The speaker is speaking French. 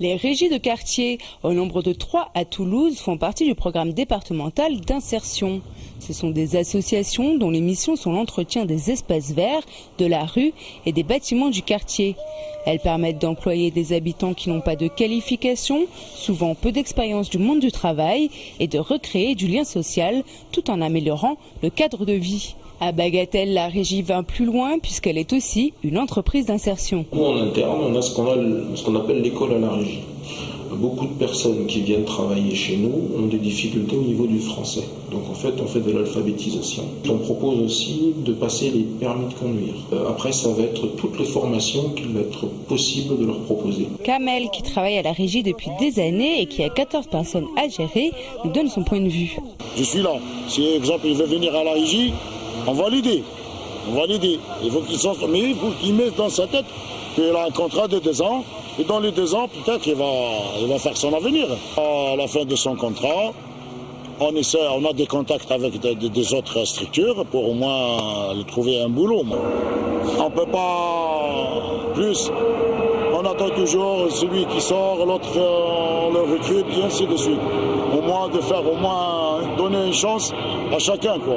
Les régies de quartier, au nombre de 3 à Toulouse, font partie du programme départemental d'insertion. Ce sont des associations dont les missions sont l'entretien des espaces verts, de la rue et des bâtiments du quartier. Elles permettent d'employer des habitants qui n'ont pas de qualification, souvent peu d'expérience du monde du travail, et de recréer du lien social tout en améliorant le cadre de vie. À Bagatelle, la régie va plus loin puisqu'elle est aussi une entreprise d'insertion. Nous, en interne, on a ce qu'on appelle l'école à la régie. Beaucoup de personnes qui viennent travailler chez nous ont des difficultés au niveau du français. Donc en fait, on fait de l'alphabétisation. On propose aussi de passer les permis de conduire. Après, ça va être toutes les formations qu'il va être possible de leur proposer. Kamel, qui travaille à la régie depuis des années et qui a 14 personnes à gérer, nous donne son point de vue. Je suis là. Si, par exemple, il veut venir à la régie, on va l'aider. Il faut qu'il mette dans sa tête qu'il a un contrat de 2 ans. Et dans les 2 ans, peut-être qu'il va faire son avenir. À la fin de son contrat, on a des contacts avec des autres structures pour au moins lui trouver un boulot. On ne peut pas plus. On attend toujours celui qui sort, l'autre on le recrute et ainsi de suite. Au moins donner une chance à chacun, quoi.